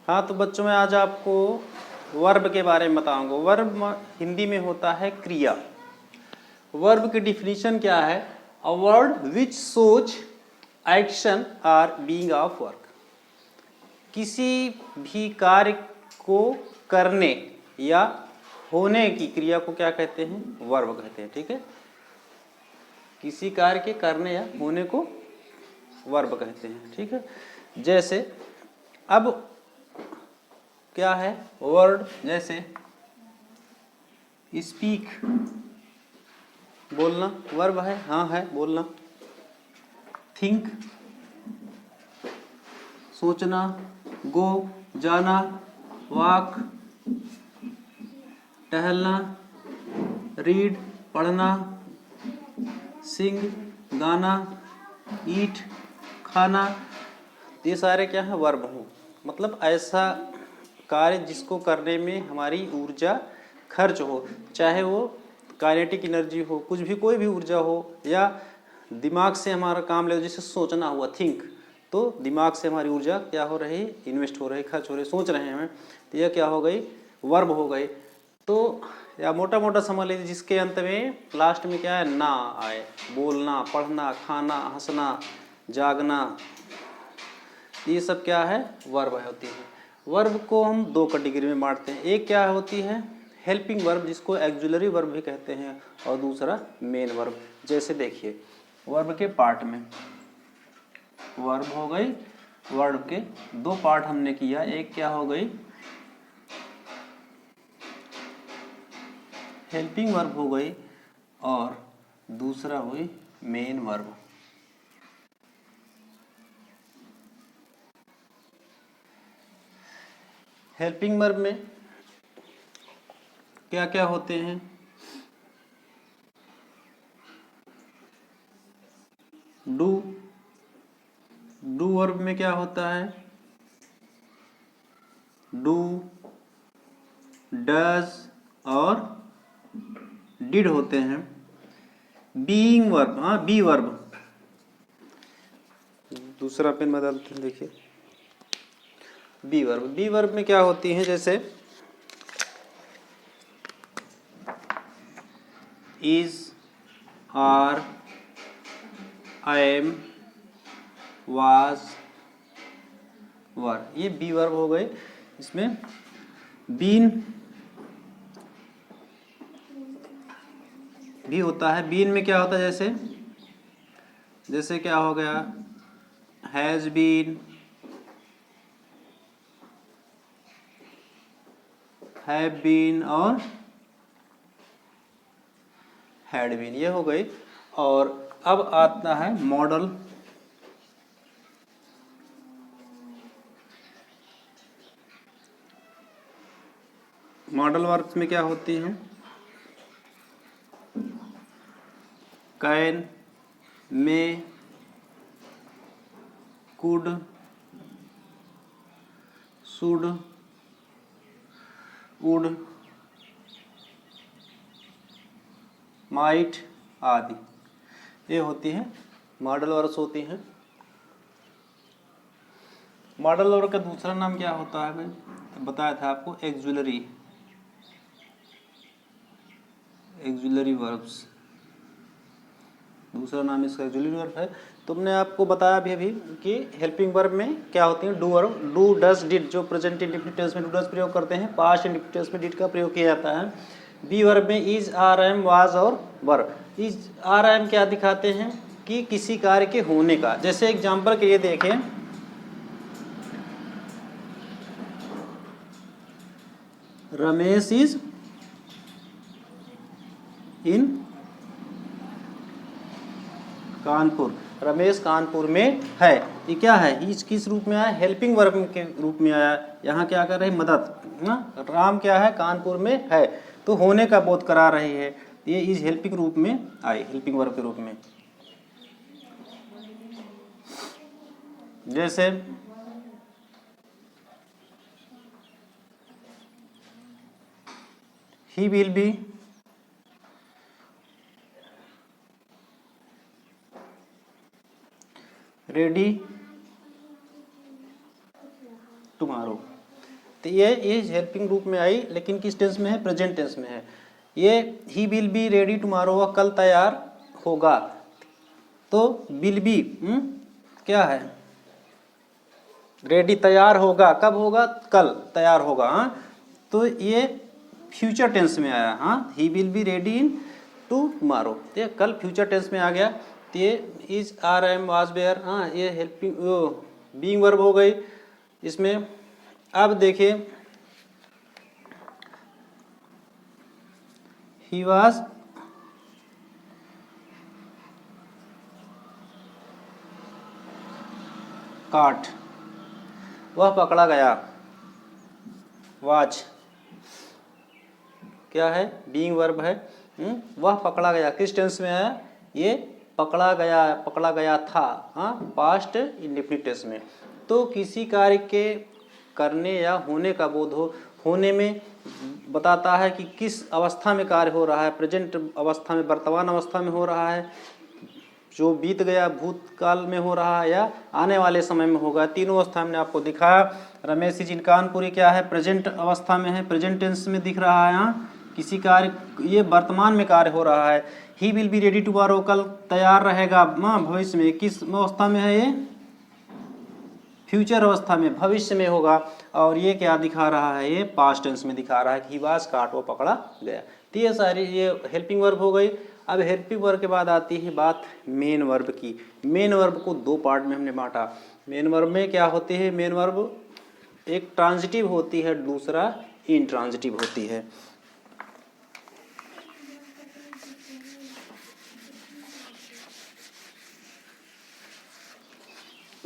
हाँ तो बच्चों, मैं आज आपको वर्ब के बारे में बताऊंगा। वर्ब हिंदी में होता है क्रिया। वर्ब की डिफिनीशन क्या है? अ word which shows action are being of work. किसी भी कार्य को करने या होने की क्रिया को क्या कहते हैं? वर्ब कहते हैं। ठीक है, किसी कार्य के करने या होने को वर्ब कहते हैं। ठीक है, जैसे अब क्या है वर्ड, जैसे स्पीक बोलना वर्ब है, हाँ है बोलना। थिंक सोचना, गो जाना, वॉक टहलना, रीड पढ़ना, सिंग गाना, ईट खाना, ये सारे क्या है? वर्ब हैं। मतलब ऐसा कार्य जिसको करने में हमारी ऊर्जा खर्च हो, चाहे वो काइनेटिक एनर्जी हो, कुछ भी कोई भी ऊर्जा हो, या दिमाग से हमारा काम ले, जैसे सोचना हुआ थिंक, तो दिमाग से हमारी ऊर्जा क्या हो रही? इन्वेस्ट हो रही, खर्च हो रही, सोच रहे हैं हमें, तो यह क्या हो गई? वर्ब हो गई। तो या मोटा मोटा समझ लीजिए जिसके अंत में लास्ट में क्या है? ना आए। बोलना, पढ़ना, खाना, हंसना, जागना, ये सब क्या है? वर्ब होती है। वर्ब को हम दो कैटेगरी में बांटते हैं। एक क्या होती है? हेल्पिंग वर्ब, जिसको एक्जुलरी वर्ब भी कहते हैं, और दूसरा मेन वर्ब। जैसे देखिए वर्ब के पार्ट में वर्ब हो गई, वर्ब के दो पार्ट हमने किया। एक क्या हो गई? हेल्पिंग वर्ब हो गई, और दूसरा हुई मेन वर्ब। हेल्पिंग वर्ब में क्या क्या होते हैं? डू। डू वर्ब में क्या होता है? डू, डज और डिड होते हैं। बीइंग वर्ब, हाँ बी वर्ब, दूसरा पेन बदलते हैं, देखिए बी वर्ब। बी वर्ब में क्या होती है? जैसे इज, आर, एम, वाज, वर, ये बी वर्ब हो गए। इसमें बीन भी होता है। बीन में क्या होता है? जैसे जैसे क्या हो गया? हैज बीन, हैव बीन और हैड बीन, ये हो गई। और अब आता है मॉडल। मॉडल वर्ब्स में क्या होती हैं? Can, may, could, should, would, might आदि, ये होती हैं मॉडल वर्ब्स होती हैं। मॉडल वर्ब का दूसरा नाम क्या होता है? मैं बताया था आपको, एक्जुलरी। एक्जुलरी वर्ब्स दूसरा नाम इसका एक्जुलरी वर्ब है। तो मैंने आपको बताया अभी कि हेल्पिंग वर्ब में क्या होती है? Do verb, do, does, did, जो प्रेजेंट इंडेफिनिट टेंस में डू डज प्रयोग करते हैं, पास्ट इंडेफिनिट टेंस में डिड का प्रयोग किया जाता है। बी वर्ब में इज, आर, एम, वाज और वर। इज, आर, एम क्या दिखाते हैं? कि किसी कार्य के होने का। जैसे एग्जाम्पल के लिए देखें, रमेश इज इन कानपुर, रमेश कानपुर में है। ये क्या है? इस किस रूप में आया? हेल्पिंग वर्ब के रूप में आया। यहाँ क्या कर रहे हैं? मदद ना। राम क्या है? कानपुर में है, तो होने का बोध करा रही है। ये इस हेल्पिंग रूप में आई, हेल्पिंग वर्ब के रूप में। जैसे ही विल बी रेडी टुमारो। तो ये इज हेल्पिंग रूप में आई, लेकिन किस टेंस में है? प्रेजेंट टेंस में है। ये ही विल बी रेडी टुमारो, वह कल तैयार होगा। तो विल बी क्या है? रेडी, तैयार होगा। कब होगा? कल तैयार होगा। हाँ, तो ये फ्यूचर टेंस में आया। हाँ, he will be ready in tomorrow, ये कल फ्यूचर टेंस में आ गया। तो ये is, are, am, was, were, हाँ, ये हेल्पिंग बीइंग वर्ब हो गई इसमें। अब देखिए, ही वाज काट, वह पकड़ा गया। वाच क्या है? बीइंग वर्ब है। वह पकड़ा गया किस टेंस में है? ये पकड़ा गया था। हाँ, पास्ट इंडेफिनिट टेंस में। तो किसी कार्य के करने या होने का बोध होने में बताता है कि किस अवस्था में कार्य हो रहा है। प्रेजेंट अवस्था में, वर्तमान अवस्था में हो रहा है, जो बीत गया भूतकाल में हो रहा है, या आने वाले समय में होगा। तीनों अवस्था हमने आपको दिखाया। रमेश जी कानपुरी क्या है? प्रेजेंट अवस्था में है, प्रेजेंट टेंस में दिख रहा है। यहाँ किसी कार्य, ये वर्तमान में कार्य हो रहा है। ही विल बी रेडी टुमारो, कल तैयार रहेगा। भविष्य में, किस अवस्था में है? ये फ्यूचर अवस्था में, भविष्य में होगा। और ये क्या दिखा रहा है? ये पास्ट टेंस में दिखा रहा है कि ही वाज काट, वो पकड़ा गया। तो ये सारी ये हेल्पिंग वर्ब हो गई। अब हेल्पिंग वर्ब के बाद आती है बात मेन वर्ब की। मेन वर्ब को दो पार्ट में हमने बांटा। मेन वर्ब में क्या होती है? मेन वर्ब एक ट्रांजिटिव होती है, दूसरा इंट्रांजिटिव होती है।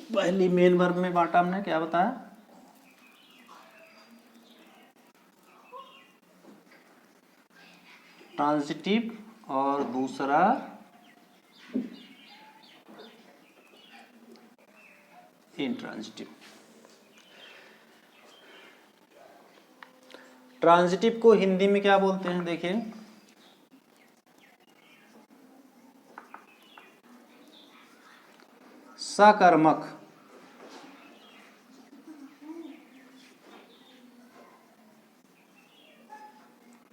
पहली मेन वर्ब में बांटा हमने, क्या बताया? ट्रांजिटिव और दूसरा इंट्रांजिटिव। ट्रांजिटिव को हिंदी में क्या बोलते हैं? देखिए, सकर्मक।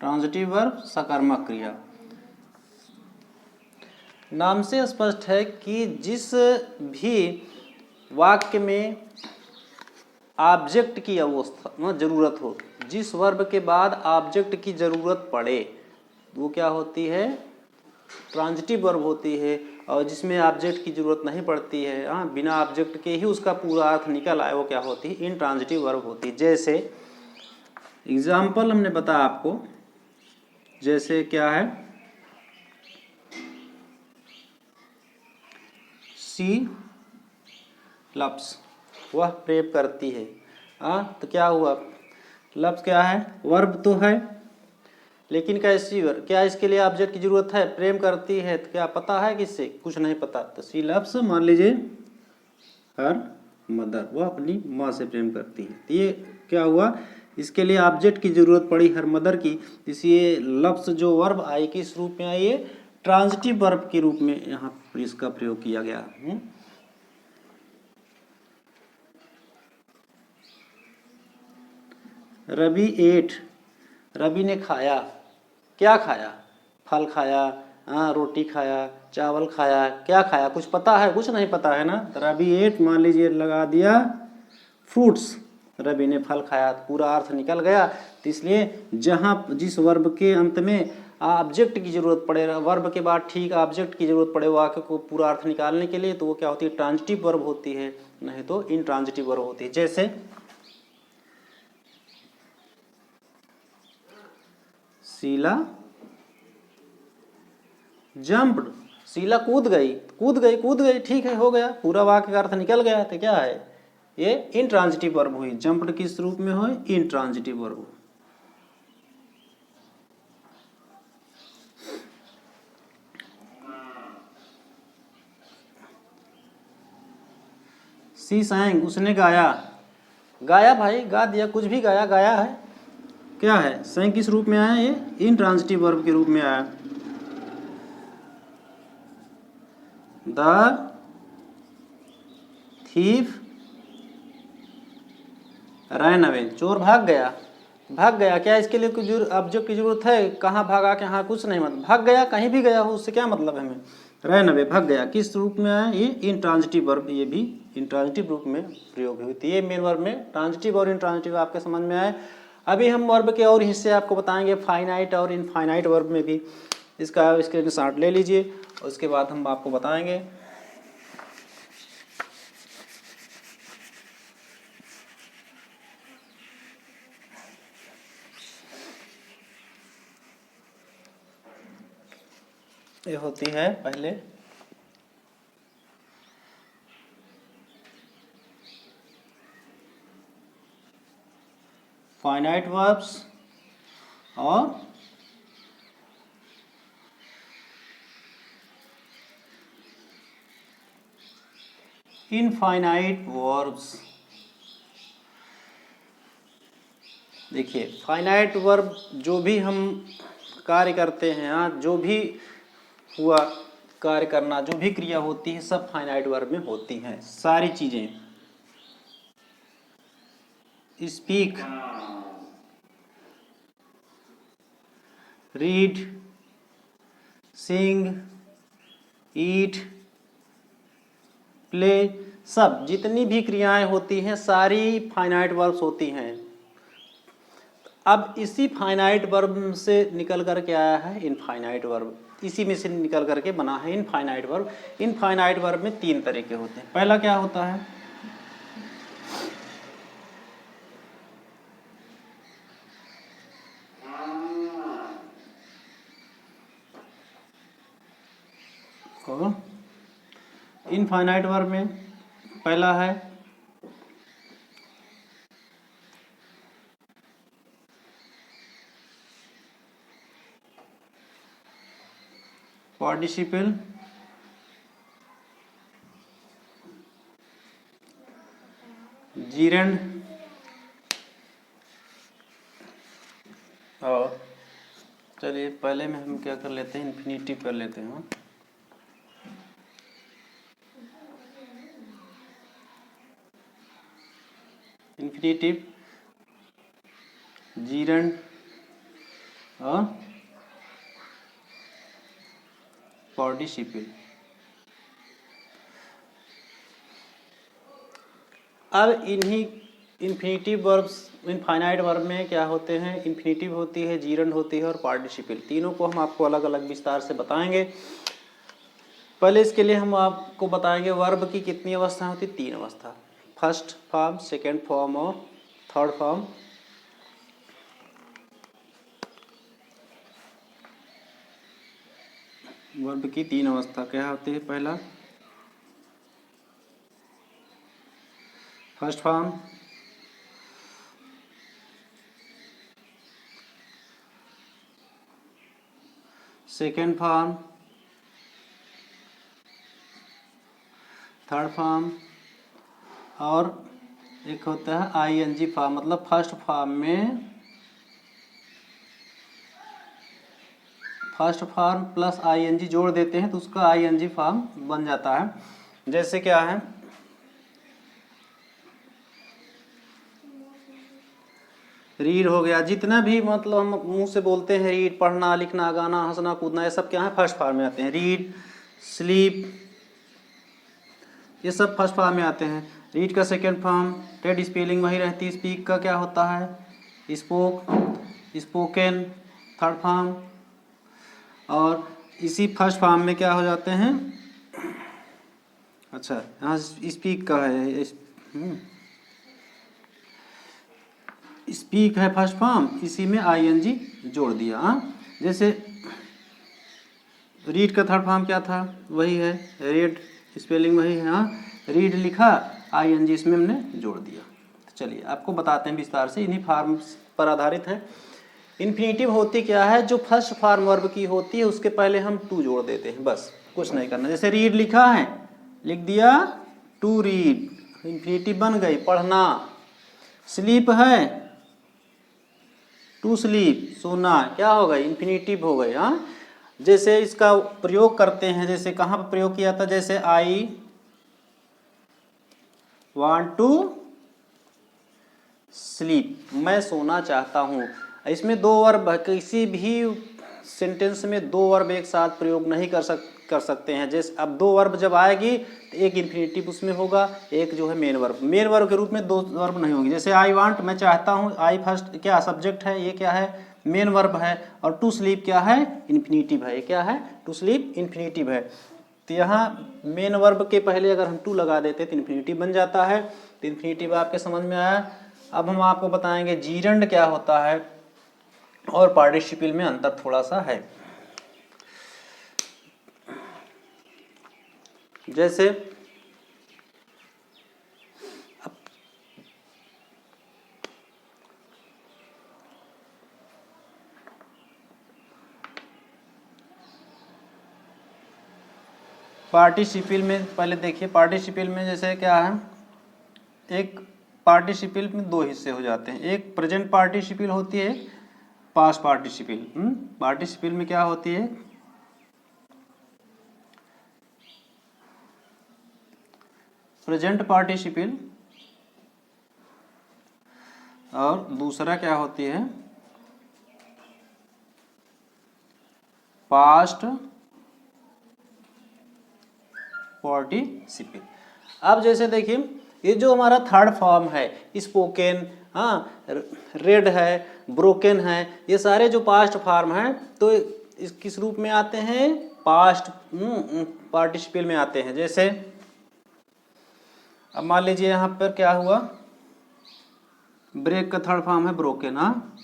ट्रांजिटिव वर्ब, सकर्मक क्रिया। नाम से स्पष्ट है कि जिस भी वाक्य में ऑब्जेक्ट की अवस्था जरूरत हो, जिस वर्ब के बाद ऑब्जेक्ट की जरूरत पड़े, वो क्या होती है? ट्रांजिटिव वर्ब होती है। और जिसमें ऑब्जेक्ट की जरूरत नहीं पड़ती है, हाँ, बिना ऑब्जेक्ट के ही उसका पूरा अर्थ निकल आए, वो क्या होती है? इंट्रांजिटिव वर्ब होती है। जैसे एग्जाम्पल हमने बताया आपको, जैसे क्या है? सी लव्स, वह प्रेम करती है। तो क्या हुआ? लव्स क्या है? वर्ब तो है, लेकिन कैसी वर्ब? क्या इसके लिए ऑब्जेक्ट की जरूरत है? प्रेम करती है, तो क्या पता है किससे? कुछ नहीं पता। तो सी लव्स, मान लीजिए हर मदर, वह अपनी माँ से प्रेम करती है। तो ये क्या हुआ? इसके लिए ऑब्जेक्ट की जरूरत पड़ी हर मदर की, इसलिए लव्स जो वर्ब आई किस रूप में आई? है ट्रांजिटिव वर्ब के रूप में यहाँ पर इसका प्रयोग किया गया। रवि एट, रवि ने खाया। क्या खाया? फल खाया, रोटी खाया, चावल खाया, क्या खाया? कुछ पता है? कुछ नहीं पता है ना। रवि एट, मान लीजिए लगा दिया फ्रूट्स, रवि ने फल खाया, तो पूरा अर्थ निकल गया। तो इसलिए जहाँ जिस वर्ब के अंत में ऑब्जेक्ट की जरूरत पड़े, वर्ब के बाद ठीक ऑब्जेक्ट की जरूरत पड़े वाक्य को पूरा अर्थ निकालने के लिए, तो वो क्या होती है? ट्रांजिटिव वर्ब होती है, नहीं तो इंट्रांजिटिव वर्ब होती है। जैसे शीला जंप्ड, शीला कूद गई, ठीक है, हो गया, पूरा वाक्य का अर्थ निकल गया। तो क्या है? ये इंट्रांजिटिव वर्ब हुई। जंप्ड किस रूप में हो? Intransitive verb. सी सैंग, उसने गाया। गाया भाई, गा दिया, कुछ भी गाया, गाया है। क्या है? सैंग किस रूप में आया? ये इंट्रांजिटिव वर्ब के रूप में आया। द थीफ रैन अवे, चोर भाग गया, भाग गया। क्या इसके लिए कुछ ऑब्जेक्ट की जरूरत है? कहाँ भागा के, हाँ कुछ नहीं, मतलब भाग गया, कहीं भी गया हो, उससे क्या मतलब है हमें। रैन अवे, भाग गया, किस रूप में आया? ये इंट्रांजिटिव वर्ब, ये भी इंट्रांजिटिव रूप में प्रयोग हुई थी। ये मेन वर्ब में ट्रांजिटिव और इंट्रांजिटिव आपके समझ में आए। अभी हम वर्ब के और हिस्से आपको बताएंगे, फाइनाइट और इनफाइनाइट वर्ब में भी। इसका स्क्रीनशॉट ले लीजिए, उसके बाद हम आपको बताएंगे। ये होती है पहले फाइनाइट वर्ब्स और इनफाइनाइट वर्ब्स। देखिए फाइनाइट वर्ब जो भी हम कार्य करते हैं, हाँ जो भी हुआ कार्य करना, जो भी क्रिया होती है सब फाइनाइट वर्ब में होती हैं, सारी चीजें। स्पीक, रीड, सिंग, ईट, प्ले, सब जितनी भी क्रियाएं होती हैं सारी फाइनाइट वर्ब्स होती हैं। अब इसी फाइनाइट वर्ब से निकल कर के आया है इनफाइनाइट वर्ब, इसी में से निकल करके बना है इनफाइनाइट वर्ब। इनफाइनाइट वर्ब में तीन तरह के होते हैं। पहला क्या होता है? इनफाइनाइट वर्ब में पहला है पार्टिसिपल, जीरेंड और चलिए पहले में हम क्या कर लेते हैं, इन्फिनिटिव कर लेते हैं। इन्फिनिटिव, जीरेंड और पार्टिसिपल। अब इन्हीं इन्फिनिटिव वर्ब्स, इनफाइनाइट वर्ब में क्या होते हैं? इन्फिनिटिव होती है, जीरेंड होती है और पार्टिसिपल। तीनों को हम आपको अलग अलग विस्तार से बताएंगे। पहले इसके लिए हम आपको बताएंगे वर्ब की कितनी अवस्था होती? तीन अवस्था, फर्स्ट फॉर्म, सेकेंड फॉर्म और थर्ड फॉर्म। वर्ब की तीन अवस्था क्या होती है? पहला first form, second form, third form और एक होता है आईएनजी फॉर्म। मतलब फर्स्ट फॉर्म में फर्स्ट फॉर्म प्लस आईएनजी जोड़ देते हैं तो उसका आईएनजी फॉर्म बन जाता है। जैसे क्या है? रीड हो गया, जितना भी मतलब हम मुंह से बोलते हैं, रीड, पढ़ना, लिखना, गाना, हंसना, कूदना, ये सब क्या है? फर्स्ट फॉर्म में आते हैं। रीड, स्लीप, ये सब फर्स्ट फॉर्म में आते हैं। रीड का सेकेंड फॉर्म, टेड स्पेलिंग वही रहती है। स्पीक का क्या होता है? Spoke, spoken, third form. और इसी फर्स्ट फॉर्म में क्या हो जाते हैं? अच्छा यहाँ स्पीक का है, स्पीक है फर्स्ट फॉर्म, इसी में आईएनजी जोड़ दिया। जैसे रीड का थर्ड फॉर्म क्या था? वही है, रीड, स्पेलिंग वही है। रीड लिखा, आईएनजी इसमें हमने जोड़ दिया। तो चलिए आपको बताते हैं विस्तार से, इन्हीं फॉर्म्स पर आधारित है। इन्फिनिटिव होती क्या है? जो फर्स्ट फॉर्म वर्ब की होती है उसके पहले हम टू जोड़ देते हैं, बस कुछ नहीं करना। जैसे रीड लिखा है, लिख दिया टू रीड, इन्फिनिटिव बन गई, पढ़ना। स्लीप है, टू स्लीप, सोना, क्या हो गई? इन्फिनिटिव हो गई। जैसे इसका प्रयोग करते हैं, जैसे कहाँ पर प्रयोग किया था? जैसे आई वांट टू स्लीप, मैं सोना चाहता हूँ। इसमें दो वर्ब, किसी भी सेंटेंस में दो वर्ब एक साथ प्रयोग नहीं कर सकते हैं। जैसे अब दो वर्ब जब आएगी तो एक इन्फिनेटिव उसमें होगा, एक जो है मेन वर्ब। मेन वर्ब के रूप में दो वर्ब नहीं होंगे। जैसे आई वांट, मैं चाहता हूँ, आई फर्स्ट क्या सब्जेक्ट है, ये क्या है मेन वर्ब है, और टू स्लीप क्या है इन्फिनेटिव है। ये क्या है टू स्लीप इन्फिनेटिव है। तो यहाँ मेन वर्ब के पहले अगर हम टू लगा देते तो इन्फिनेटिव बन जाता है। तो इन्फिनेटिव आपके समझ में आया। अब हम आपको बताएंगे जीरंड क्या होता है और पार्टिसिपल में अंतर थोड़ा सा है। जैसे पार्टिसिपल में पहले देखिए, पार्टिसिपल में जैसे क्या है, एक पार्टिसिपल में दो हिस्से हो जाते हैं। एक प्रेजेंट पार्टिसिपल होती है, पास्ट पार्टिसिपल। पार्टिसिपल में क्या होती है, प्रेजेंट पार्टिसिपल, और दूसरा क्या होती है पास्ट पार्टिसिपल। अब जैसे देखिए, ये जो हमारा थर्ड फॉर्म है, स्पोकन, हाँ, रेड है, ब्रोकन है, ये सारे जो पास्ट फॉर्म हैं तो इस किस रूप में आते हैं, पास्ट पार्टिसिपल में आते हैं। जैसे अब मान लीजिए यहाँ पर क्या हुआ, ब्रेक का थर्ड फॉर्म है ब्रोकन। हाँ,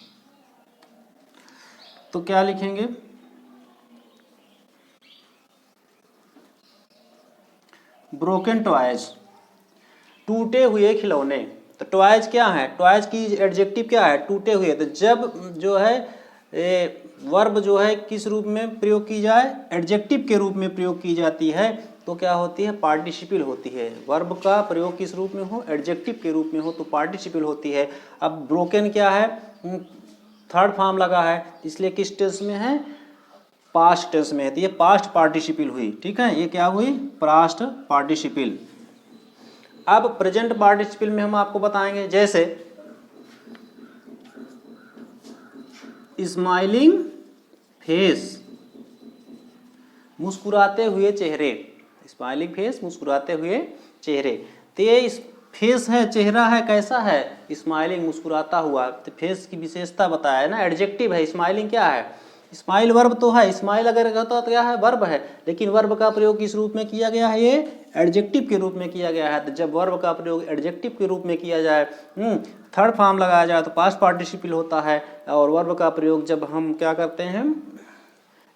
तो क्या लिखेंगे, ब्रोकन टॉयज, टूटे हुए खिलौने। तो टॉयज क्या है, टॉयज की एडजेक्टिव क्या है, टूटे हुए। तो जब जो है वर्ब जो है किस रूप में प्रयोग की जाए, एडजेक्टिव के रूप में प्रयोग की जाती है, तो क्या होती है पार्टिसिपल होती है। वर्ब का प्रयोग किस रूप में हो, एडजेक्टिव के रूप में हो तो पार्टिसिपल होती है। अब ब्रोकन क्या है, थर्ड फॉर्म लगा है, इसलिए किस टेंस में है, पास्ट टेंस में है। तो ये पास्ट पार्टिसिपल हुई, ठीक है, ये क्या हुई पास्ट पार्टिसिपल। अब प्रेजेंट पार्टिसिपल में हम आपको बताएंगे, जैसे स्माइलिंग फेस, मुस्कुराते हुए चेहरे, स्माइलिंग फेस मुस्कुराते हुए चेहरे। तो ये फेस है, चेहरा है, कैसा है स्माइलिंग मुस्कुराता हुआ। तो फेस की विशेषता बताया है ना, एडजेक्टिव है। स्माइलिंग क्या है, स्माइल वर्ब तो है, स्माइल अगर कहता तो क्या है वर्ब है, लेकिन वर्ब का प्रयोग किस रूप में किया गया है, ये एडजेक्टिव के रूप में किया गया है। तो जब वर्ब का प्रयोग एडजेक्टिव के रूप में किया जाए, थर्ड फॉर्म लगाया जाए तो पास्ट पार्टिसिपल होता है। और वर्ब का प्रयोग जब हम क्या करते हैं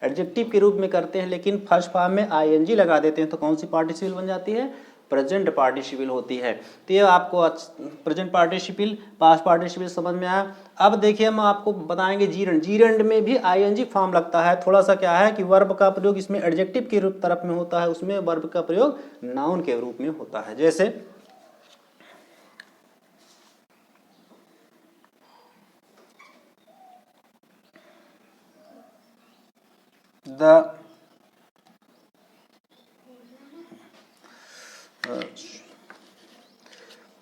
एडजेक्टिव के रूप में करते हैं, लेकिन फर्स्ट फॉर्म में आईएनजी लगा देते हैं, तो कौन सी पार्टिसिपल बन जाती है, प्रेजेंट पार्टिसिपल होती है। तो ये आपको प्रेजेंट पार्टिसिपल पास्ट पार्टिसिपल समझ में आया। अब देखिए हम आपको बताएंगे जीरंड। जीरंड में भी आईएनजी फॉर्म लगता है। थोड़ा सा क्या है कि वर्ब का प्रयोग इसमें एडजेक्टिव के रूप तरफ में होता है, उसमें वर्ब का प्रयोग नाउन के रूप में होता है। जैसे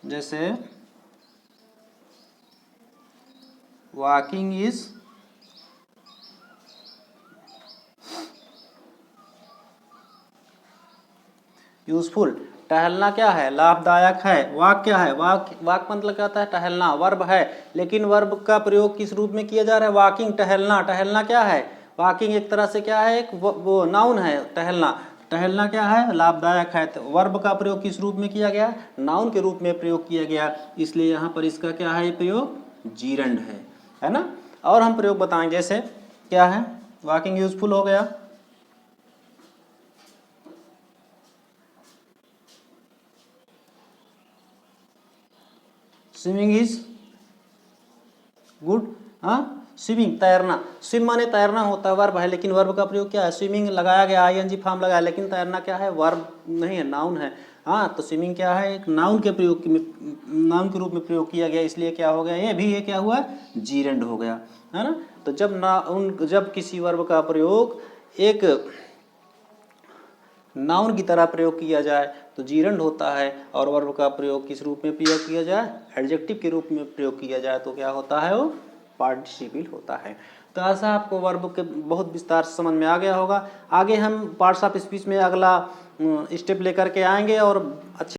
जैसे वॉकिंग इज यूजफुल, टहलना क्या है लाभदायक है। वॉक क्या है, वॉक मतलब क्या होता है टहलना, वर्ब है, लेकिन वर्ब का प्रयोग किस रूप में किया जा रहा है, वॉकिंग, टहलना। टहलना क्या है, वॉकिंग एक तरह से क्या है, एक वो नाउन है। टहलना, टहलना क्या है लाभदायक है। तो वर्ब का प्रयोग किस रूप में किया गया, नाउन के रूप में प्रयोग किया गया, इसलिए यहाँ पर इसका क्या है प्रयोग जीरंड है ना। और हम प्रयोग बताएंगे, जैसे क्या है वॉकिंग यूजफुल हो गया, स्विमिंग इज गुड। हाँ, स्विमिंग तैरना, स्विम माने तैरना होता है, वर्ब है, लेकिन वर्ब का प्रयोग क्या है, स्विमिंग लगाया गया आईएनजी फॉर्म लगाया, लेकिन तैरना क्या है वर्ब नहीं है, नाउन है। हाँ, तो स्विमिंग क्या है एक नाउन के प्रयोग नाउन के रूप में प्रयोग किया गया, इसलिए क्या हो गया ये भी, ये क्या हुआ जीरंड हो गया, है ना। तो जब किसी वर्ब का प्रयोग एक नाउन की तरह प्रयोग किया जाए तो जीरंड होता है। और वर्ब का प्रयोग किस रूप में प्रयोग किया जाए, एडजेक्टिव के रूप में प्रयोग किया जाए तो क्या होता है, वो पार्टिसिपल होता है। तो ऐसा आपको वर्ब के बहुत विस्तार से समझ में आ गया होगा। आगे हम पार्ट्स ऑफ स्पीच में अगला स्टेप लेकर के आएंगे और अच्छे